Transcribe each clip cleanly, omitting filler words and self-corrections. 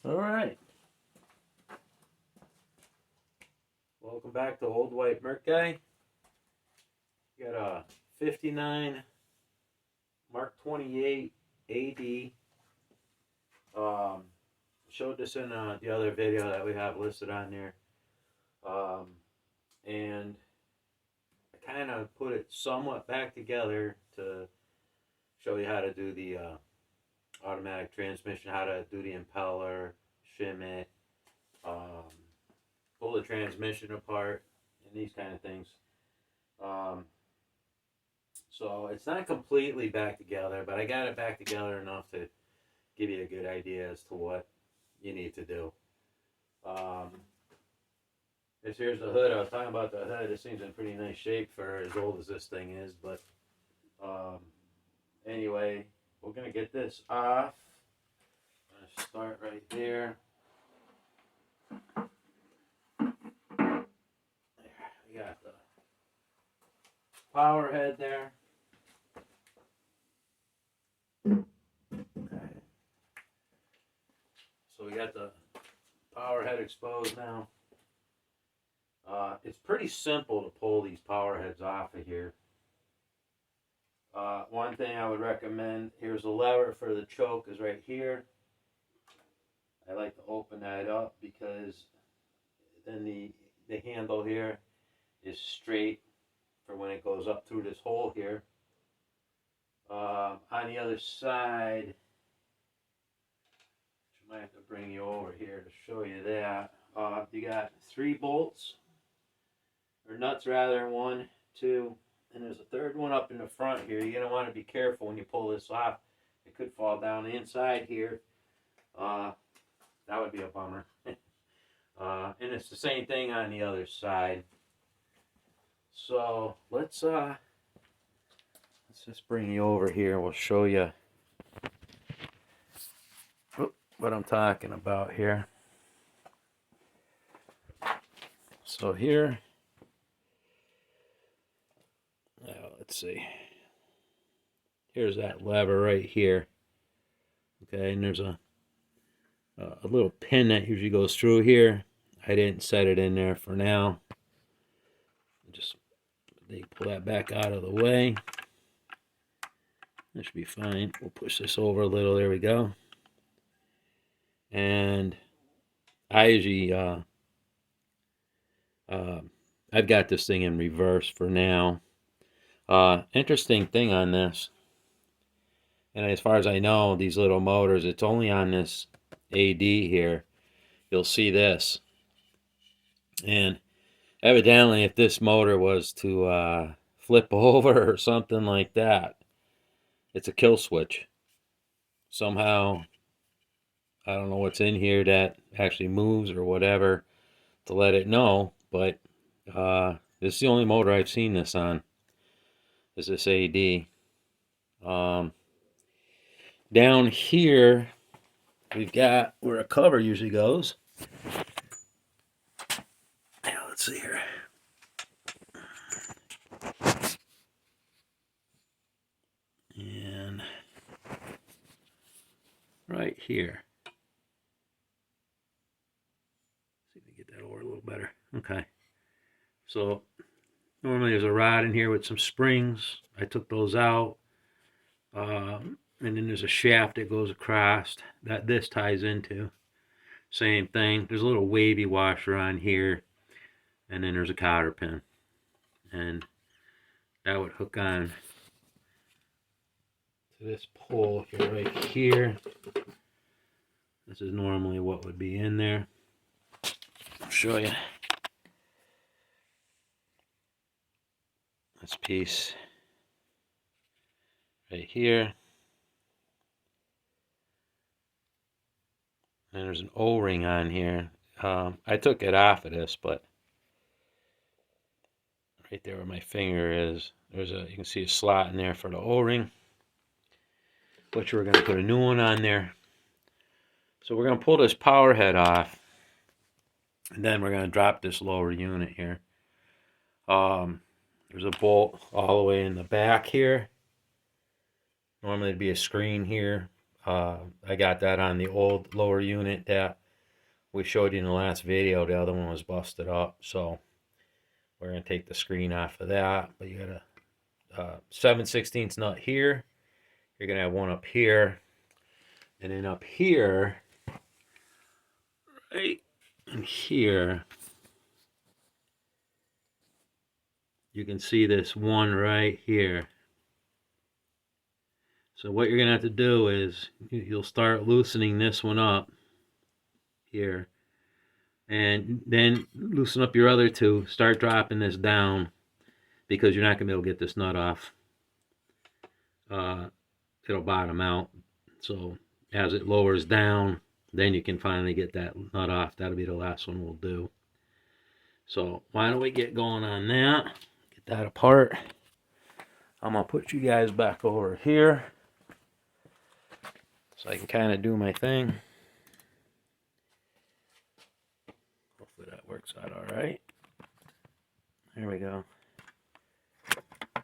All right. Welcome back to Old White Mercury. Got a 59 Mark 28 AD. Showed this in the other video that we have listed on there. And I kind of put it somewhat back together to show you how to do the automatic transmission, how to do the impeller, shim it, pull the transmission apart, and these kind of things. So it's not completely back together, but I got it back together enough to give you a good idea as to what you need to do. Here's the hood. I was talking about the hood. This thing's in pretty nice shape for as old as this thing is. But anyway, we're going to get this off. I'm going to start right there. There. We got the power head there. So we got the power head exposed now. It's pretty simple to pull these power heads off of here. One thing I would recommend, here's the lever for the choke is right here. I like to open that up because then the handle here is straight for when it goes up through this hole here. On the other side, I might have to bring you over here to show you that. You got 3 bolts, or nuts rather, 1, 2, and there's a third one up in the front here. You're going to want to be careful when you pull this off. It could fall down the inside here. That would be a bummer. And it's the same thing on the other side. So let's just bring you over here. We'll show you what I'm talking about here. So here, let's see. Here's that lever right here. Okay, and there's a little pin that usually goes through here. I didn't set it in there for now. Just pull that back out of the way. That should be fine. We'll push this over a little. There we go. And I usually I've got this thing in reverse for now. Interesting thing on this, and as far as I know, these little motors, it's only on this AD here. You'll see this. And evidently, if this motor was to flip over or something like that, it's a kill switch. Somehow, I don't know what's in here that actually moves or whatever to let it know, but this is the only motor I've seen this on, is this AD. Down here, we've got where a cover usually goes. Now, let's see here. And right here. See if we get that over a little better. Okay. So normally there's a rod in here with some springs. I took those out. And then there's a shaft that goes across that this ties into. Same thing. There's a little wavy washer on here. And then there's a cotter pin. And that would hook on to this pole here, right here. This is normally what would be in there. I'll show you. This piece right here. And there's an O-ring on here. I took it off of this, but right there where my finger is, you can see a slot in there for the O-ring, which we're going to put a new one on there. So we're going to pull this power head off, and then we're going to drop this lower unit here. There's a bolt all the way in the back here. Normally it'd be a screen here. I got that on the old lower unit that we showed you in the last video. The other one was busted up, so we're going to take the screen off of that. But you got a 7/16 nut here. You're going to have one up here. And then up here, right in here, you can see this one right here. So what you're going to have to do is you'll start loosening this one up here. And then loosen up your other two. Start dropping this down because you're not going to be able to get this nut off. It'll bottom out. So as it lowers down, then you can finally get that nut off. That'll be the last one we'll do. So why don't we get going on that? Get that apart. I'm going to put you guys back over here so I can kind of do my thing. Hopefully that works out all right. There we go. I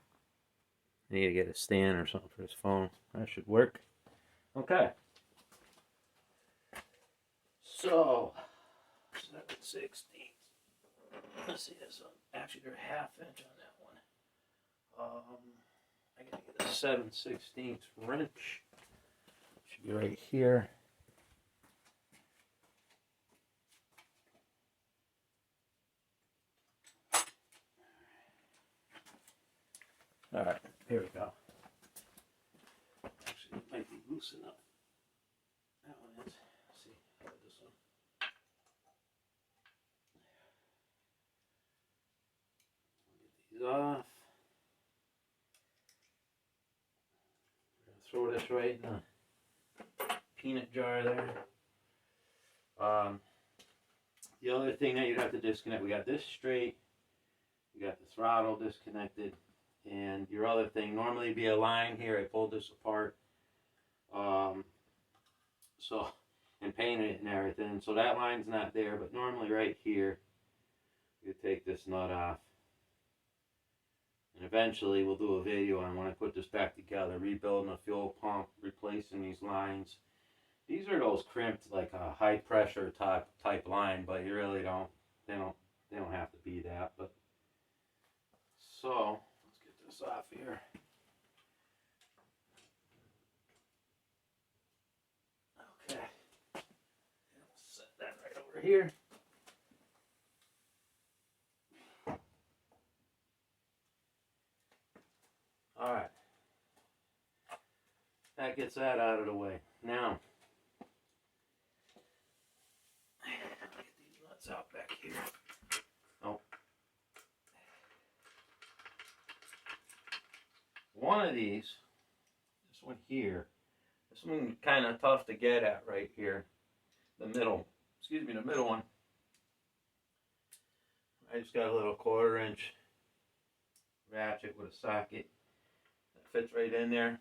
need to get a stand or something for this phone. That should work. Okay. So, 7/16. Let's see this one. Actually, they're 1/2 inch on that one. I gotta get a 7/16 wrench. Should be right here. All right, here we go. Actually, it might be loose enough. That one is. Let's see, how about this one? Get these off. Throw this right in the peanut jar there. The other thing that you'd have to disconnect, we got this straight. We got the throttle disconnected. And your other thing, normally be a line here. I pulled this apart. And painted it and everything. So that line's not there, but normally right here, you take this nut off. And eventually we'll do a video on when I put this back together, rebuilding a fuel pump, replacing these lines. These are those crimped, like a high pressure type line, but you really don't, they don't have to be that. But so let's get this off here. Okay. Set that right over here. All right. That gets that out of the way. Now, get these nuts out back here. Oh. One of these, this one here, this one kind of tough to get at right here. The middle one. I just got a little 1/4 inch ratchet with a socket that fits right in there.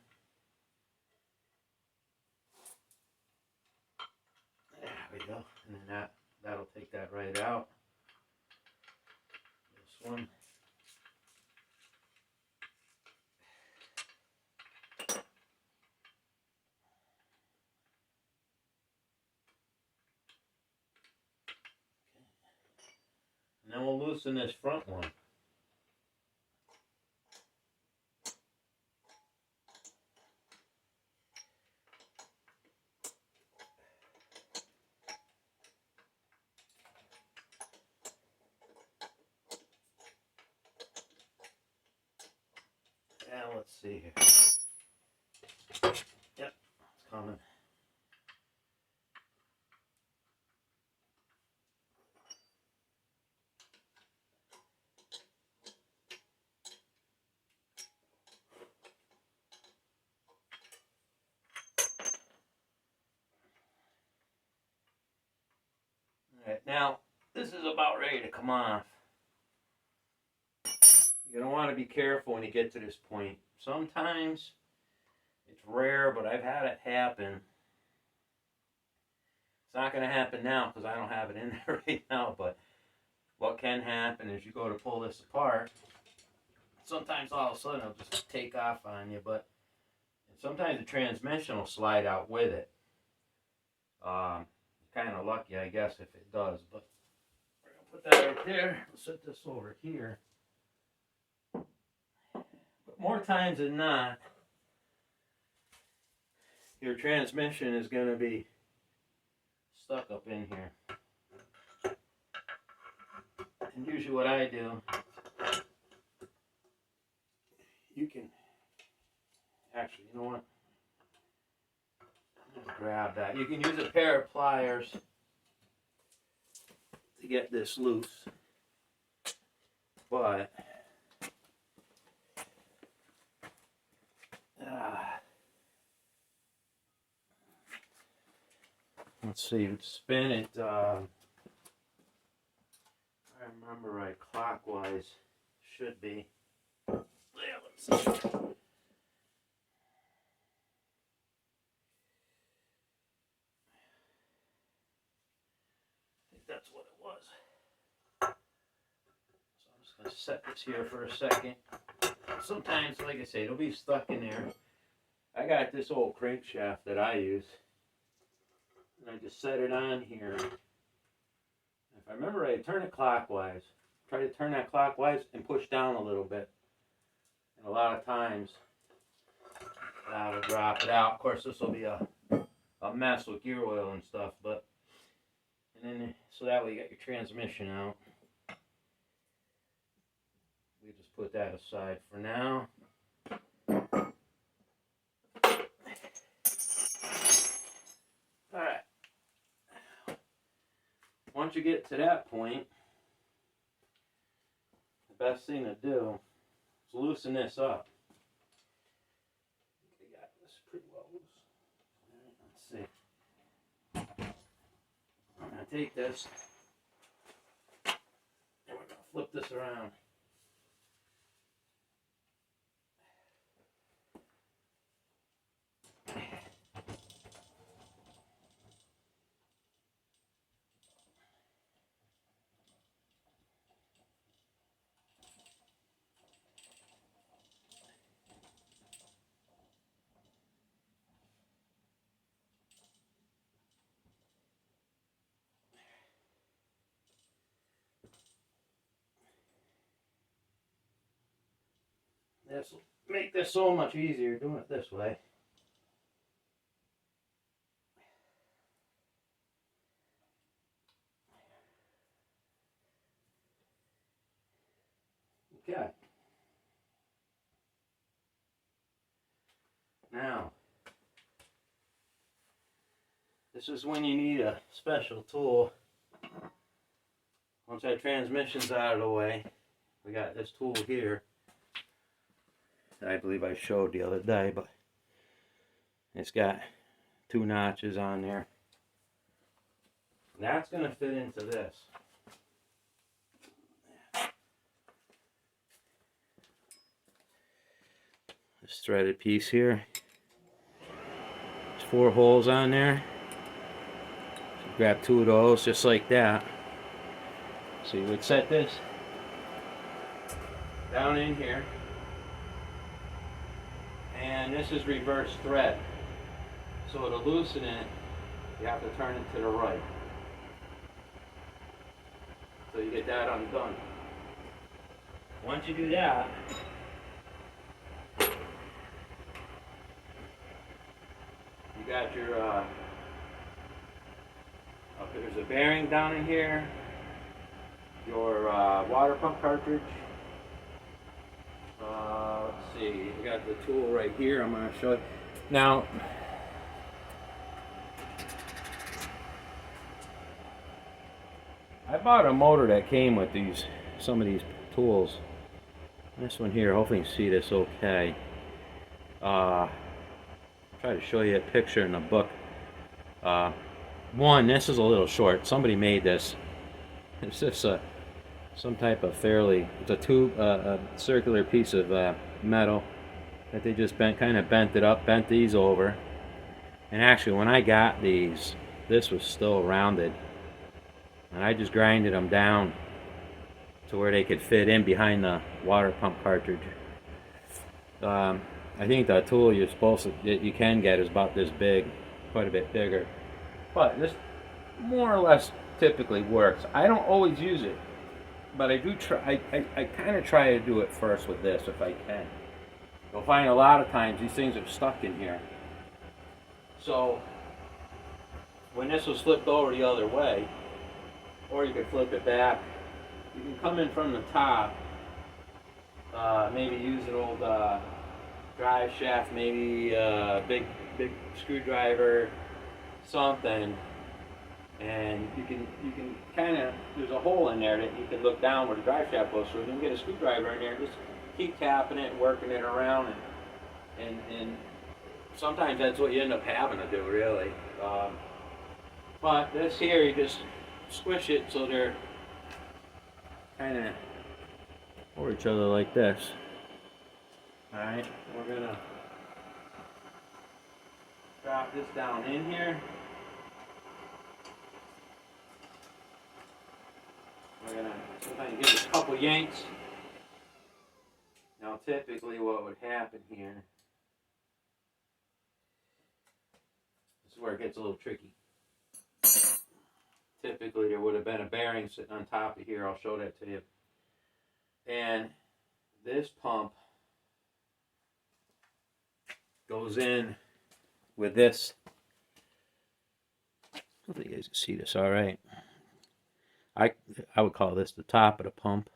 There we go. And then that'll take that right out. This one. And then we'll loosen this front one. Now let's see here. Yep, it's coming. Alright, now this is about ready to come off. You're going to want to be careful when you get to this point. Sometimes, it's rare, but I've had it happen. It's not going to happen now because I don't have it in there right now, but what can happen is you go to pull this apart. Sometimes all of a sudden it'll just take off on you, but sometimes the transmission will slide out with it. Kind of lucky, I guess, if it does. But we're gonna put that right there. We'll set this over here. But more times than not, your transmission is going to be stuck up in here. And usually what I do, you can actually, you know what? I'm going to grab that. You can use a pair of pliers to get this loose. But let's see, spin it, if I remember right, clockwise, should be. Yeah, let's see. I think that's what it was. So I'm just going to set this here for a second. Sometimes, like I say, it'll be stuck in there. I got this old crankshaft that I use. And I just set it on here. If I remember right, turn it clockwise. Try to turn that clockwise and push down a little bit. And a lot of times, that'll drop it out. Of course, this will be a mess with gear oil and stuff, but and then so that way you got your transmission out. We just put that aside for now. Alright. Once you get to that point, the best thing to do is loosen this up. I got this pretty well loose. Let's see. I'm going to take this and we're going to flip this around. This will make this so much easier doing it this way. Okay. Now, this is when you need a special tool. Once that transmission's out of the way, we got this tool here. I believe I showed the other day, but it's got 2 notches on there. That's going to fit into this. This threaded piece here. There's 4 holes on there. So grab 2 of those just like that. So you would set this down in here. And this is reverse thread. So to loosen it, you have to turn it to the right. So you get that undone. Once you do that, you got your, there's a bearing down in here, your water pump cartridge. Let's see, you got the tool right here. I'm going to show you. Now, I bought a motor that came with some of these tools. This one here, hopefully you can see this okay. I'll try to show you a picture in the book. One, this is a little short. Somebody made this. It's just some type of it's a tube, a circular piece of metal that they just kind of bent it up, bent these over. And actually, when I got these, this was still rounded. And I just grinded them down to where they could fit in behind the water pump cartridge. I think the tool you're supposed to, that you can get is about this big, quite a bit bigger. But this more or less typically works. I don't always use it, but I do try. I kind of try to do it first with this if I can. You'll find a lot of times these things are stuck in here. So when this was flipped over the other way, or you could flip it back, you can come in from the top, maybe use an old drive shaft, maybe a big screwdriver, something, and you can kind of, there's a hole in there that you can look down where the drive shaft goes through. You can get a screwdriver in there and just keep tapping it and working it around, and sometimes that's what you end up having to do, really. But this here, you just squish it so they're kind of over each other like this. Alright, we're gonna drop this down in here. We're gonna sometimes give it a couple yanks. Now typically what would happen here, this is where it gets a little tricky. Typically there would have been a bearing sitting on top of here. I'll show that to you. And this pump goes in with this. Hopefully you guys can see this all right. I would call this the top of the pump.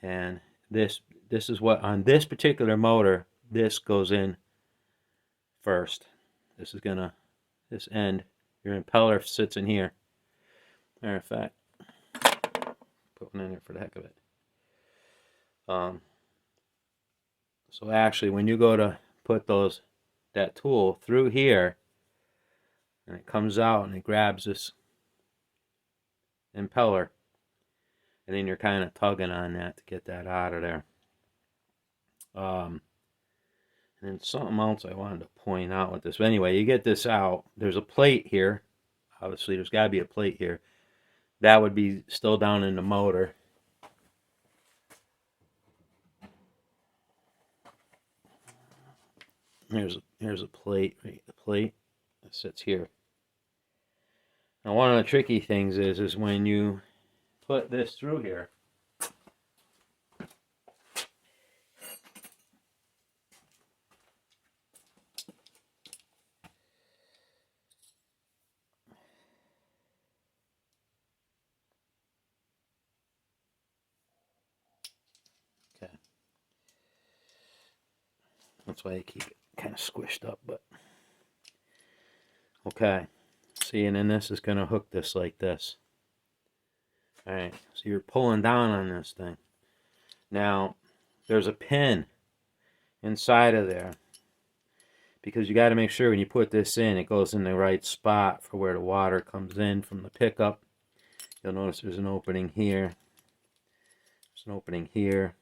And this is what, on this particular motor, this goes in first. This is gonna, this end, your impeller sits in here. Matter of fact, put one in there for the heck of it. So actually, when you go to put that tool through here, and it comes out and it grabs this impeller, and then you're kind of tugging on that to get that out of there. And then something else I wanted to point out with this. But anyway, you get this out. There's a plate here. Obviously, there's got to be a plate here. That would be still down in the motor. Here's a plate, right? The plate that sits here. Now, one of the tricky things is when you put this through here, okay, that's why I keep it kind of squished up, but okay. See, and then this is going to hook this like this. Alright, so you're pulling down on this thing. Now, there's a pin inside of there, because you got to make sure when you put this in, it goes in the right spot for where the water comes in from the pickup. You'll notice there's an opening here. There's an opening here.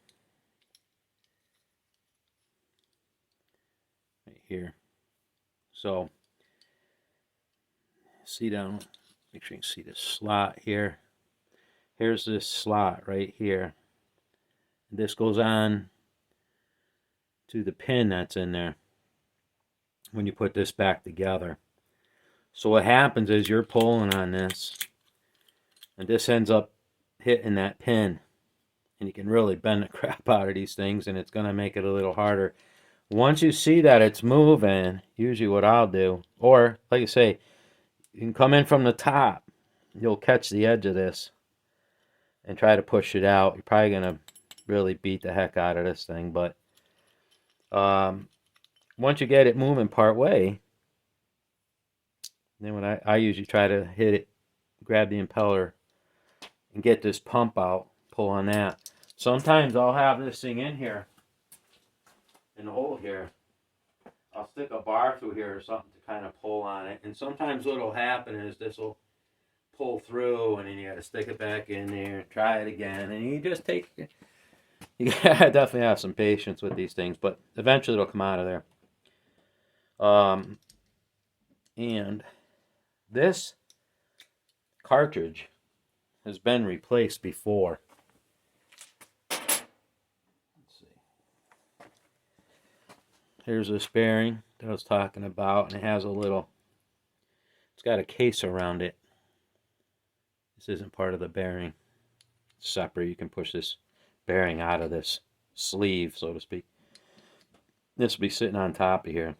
Right here. So, see down, make sure you can see this slot here. Here's this slot right here. This goes on to the pin that's in there when you put this back together. So what happens is you're pulling on this, and this ends up hitting that pin, and you can really bend the crap out of these things, and it's going to make it a little harder. Once you see that it's moving, usually what I'll do, or like I say, you can come in from the top. You'll catch the edge of this and try to push it out. You're probably going to really beat the heck out of this thing, but once you get it moving part way, then what I usually try to hit it, grab the impeller, and get this pump out, pull on that. Sometimes I'll have this thing in here, in the hole here. I'll stick a bar through here or something to kind of pull on it. And sometimes what will happen is this will pull through, and then you got to stick it back in there and try it again. And you just take, you gotta definitely have some patience with these things, but eventually it'll come out of there. And this cartridge has been replaced before. Let's see. here's this bearing that I was talking about, and it has a little, it's got a case around it. This isn't part of the bearing. It's separate. You can push this bearing out of this sleeve, so to speak. This will be sitting on top of here.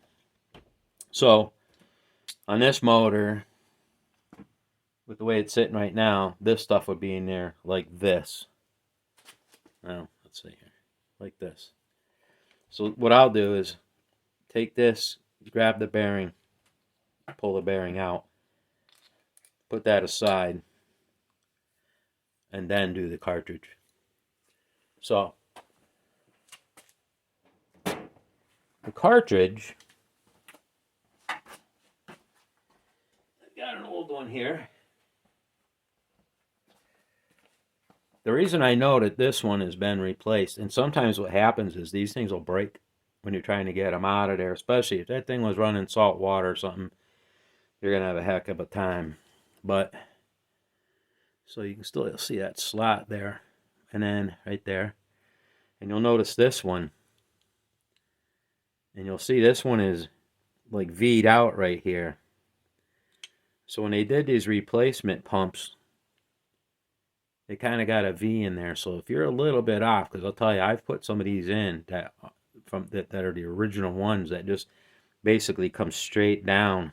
So on this motor, with the way it's sitting right now, this stuff would be in there like this. Now, let's see here, like this. So what I'll do is take this, grab the bearing, pull the bearing out, put that aside, and then do the cartridge. So the cartridge, I've got an old one here. The reason I know that this one has been replaced, and sometimes what happens is these things will break when you're trying to get them out of there, especially if that thing was running salt water or something, you're going to have a heck of a time. But, so you can still see that slot there, and then right there. And you'll notice this one, and you'll see this one is like V'd out right here. So when they did these replacement pumps, they kind of got a V in there. So if you're a little bit off, because I'll tell you, I've put some of these in that are the original ones that just basically come straight down,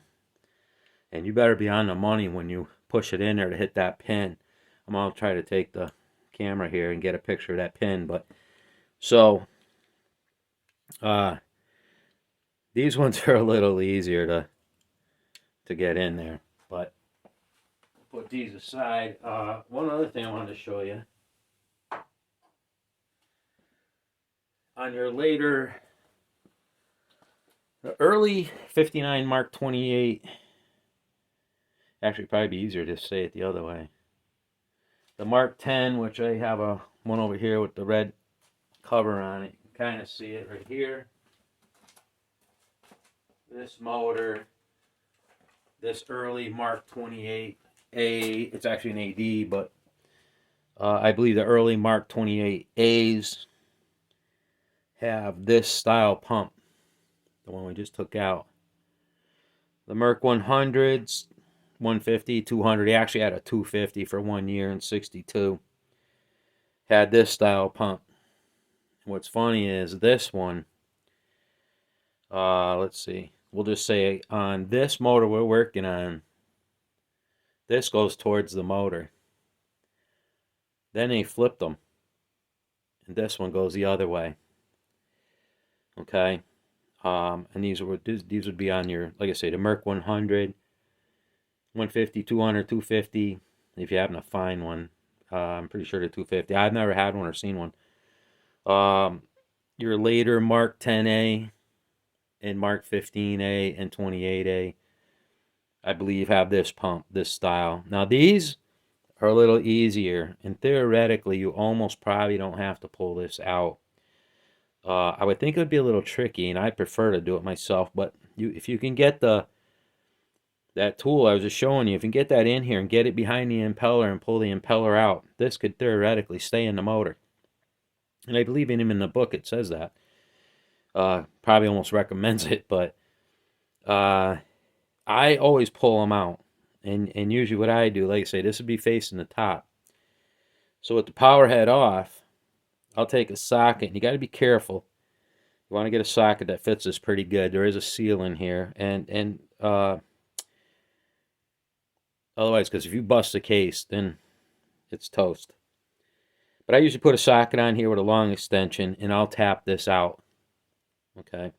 and you better be on the money when you push it in there to hit that pin. I'm gonna try to take the camera here and get a picture of that pin. But so these ones are a little easier to get in there, but put these aside. One other thing I wanted to show you. On your later, the early 59 Mark 28, actually probably be easier to say it the other way. The Mark 10, which I have one over here with the red cover on it. You can kind of see it right here. This motor, this early Mark 28. It's actually an AD, but I believe the early Mark 28As have this style pump, the one we just took out. The Merc 100s, 150, 200, he actually had a 250 for 1 year in 62, had this style pump. What's funny is this one, let's see, we'll just say on this motor we're working on, this goes towards the motor. Then they flipped them, and this one goes the other way. Okay, and these would be on your, like I say, the Merc 100, 150, 200, 250. If you happen to find one, I'm pretty sure the 250. I've never had one or seen one. Your later Mark 10A and Mark 15A and 28A, I believe, have this pump, this style. Now these are a little easier, and theoretically you almost probably don't have to pull this out. I would think it would be a little tricky, and I prefer to do it myself, but if you can get that tool I was just showing you, if you can get that in here and get it behind the impeller and pull the impeller out, this could theoretically stay in the motor. And I believe in the book it says that. Probably almost recommends it, but I always pull them out, and usually what I do, like I say, this would be facing the top. So with the power head off, I'll take a socket, and you got to be careful. You want to get a socket that fits this pretty good. There is a seal in here, and otherwise, because if you bust the case, then it's toast. But I usually put a socket on here with a long extension, and I'll tap this out. Okay.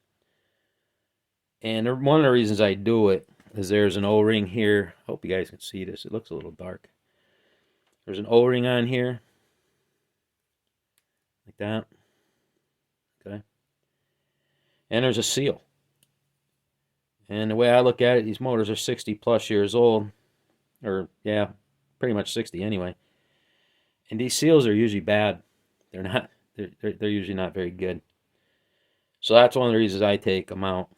And one of the reasons I do it is there's an O-ring here. I hope you guys can see this. It looks a little dark. There's an O-ring on here. Like that. Okay. And there's a seal. And the way I look at it, these motors are 60 plus years old. Or, yeah, pretty much 60 anyway. And these seals are usually bad. They're not. They're usually not very good. So that's one of the reasons I take them out.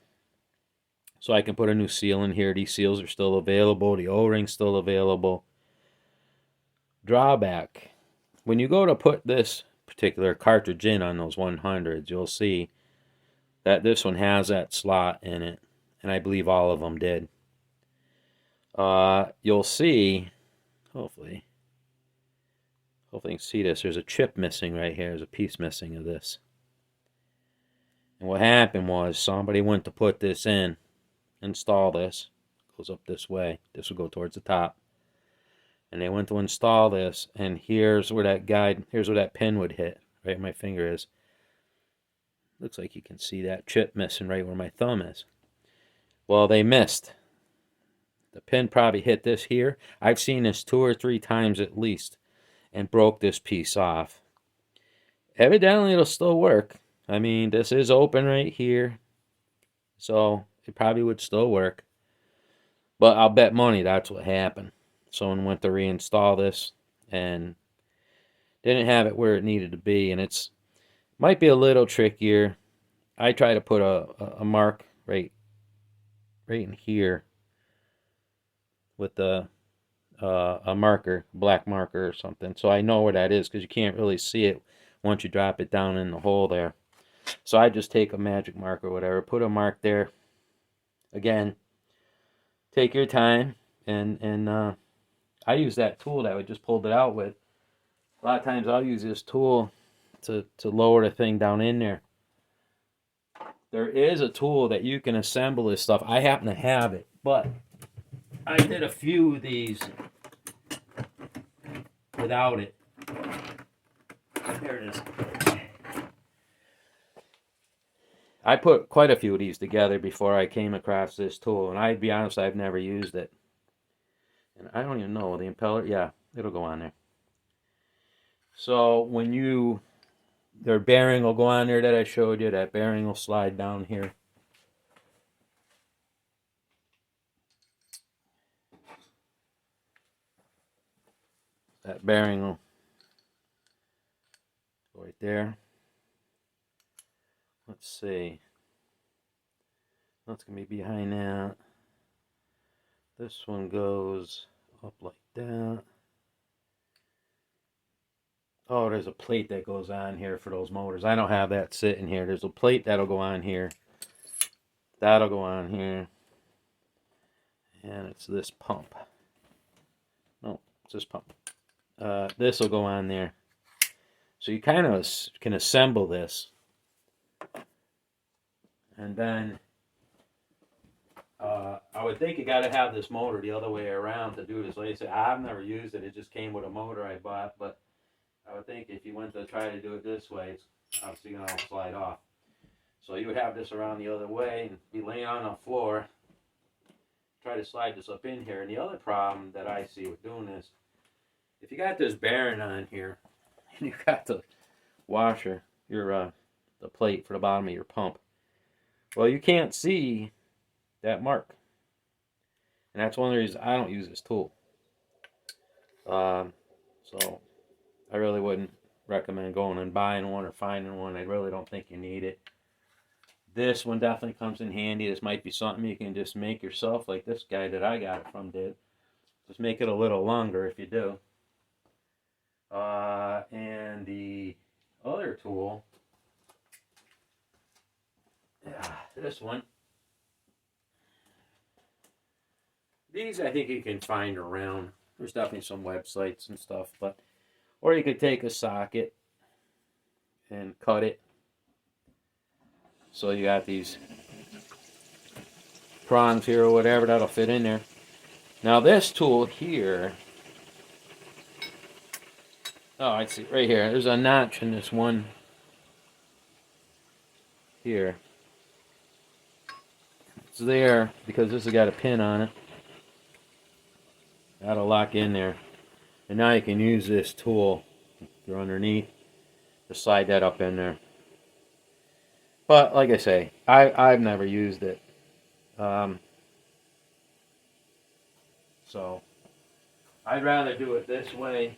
So I can put a new seal in here. These seals are still available. The O-ring's still available. Drawback. When you go to put this particular cartridge in on those 100s, you'll see that this one has that slot in it, and I believe all of them did. You'll see, hopefully you can see this. There's a chip missing right here. There's a piece missing of this. And what happened was somebody went to put this in, install this. Goes up this way. This will go towards the top. And they went to install this, and here's where that pin would hit. Right where my finger is. Looks like you can see that chip missing right where my thumb is. Well, they missed. The pin probably hit this here. I've seen this 2 or 3 times at least, and broke this piece off. Evidently, it'll still work. I mean, this is open right here, so it probably would still work. But I'll bet money that's what happened. Someone went to reinstall this and didn't have it where it needed to be, and it's might be a little trickier. I try to put a mark right in here with a marker, black marker or something, so I know where that is, because you can't really see it once you drop it down in the hole there. So I just take a magic marker or whatever, put a mark there. Again, take your time, and I use that tool that we just pulled it out with. A lot of times I'll use this tool to lower the thing down in there. There is a tool that you can assemble this stuff. I happen to have it, but I did a few of these without it. There it is. I put quite a few of these together before I came across this tool, and I'd be honest, I've never used it. And I don't even know, the impeller, yeah, it'll go on there. So when their bearing will go on there that I showed you, that bearing will slide down here. That bearing will go right there. Let's see. That's going to be behind that. This one goes up like that. Oh, there's a plate that goes on here for those motors. I don't have that sitting here. There's a plate that'll go on here. That'll go on here. And it's this pump. No, it's this pump. This will go on there. So you kind of can assemble this. And then I would think you got to have this motor the other way around to do this. Like I said, I've never used it. It just came with a motor I bought. But I would think if you went to try to do it this way, it's obviously going to slide off. So you would have this around the other way and be laying on the floor. Try to slide this up in here. And the other problem that I see with doing this, if you got this bearing on here, and you got the washer, the plate for the bottom of your pump, well, you can't see that mark. And that's one of the reasons I don't use this tool. So I really wouldn't recommend going and buying one or finding one. I really don't think you need it. This one definitely comes in handy. This might be something you can just make yourself, like this guy that I got it from did. Just make it a little longer if you do. And the other tool, this one, these I think you can find around. There's definitely some websites and stuff, or you could take a socket and cut it. So you got these prongs here or whatever that'll fit in there. Now this tool here, oh, I see right here. There's a notch in this one here. It's there because this has got a pin on it. That'll lock in there. And now you can use this tool, if you're underneath, to slide that up in there. But like I say, I've never used it. So I'd rather do it this way.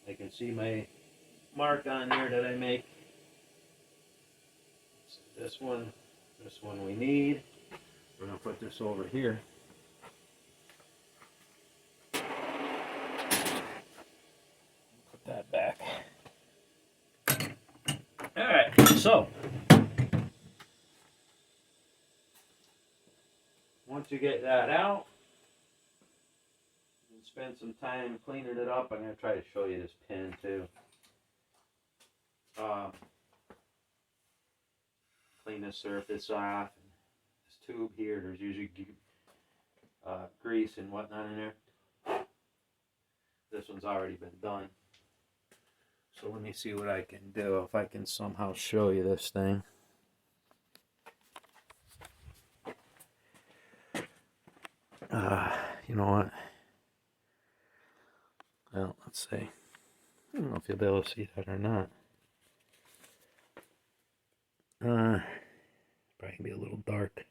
I can see my mark on there that I make. So this one we need. We're going to put this over here. Put that back. Alright, so once you get that out, and spend some time cleaning it up, I'm going to try to show you this pin too. Clean this surface off. This tube here, there's usually grease and whatnot in there. This one's already been done. So let me see what I can do, if I can somehow show you this thing. You know what? Well, let's see. I don't know if you'll be able to see that or not. Probably be a little dark.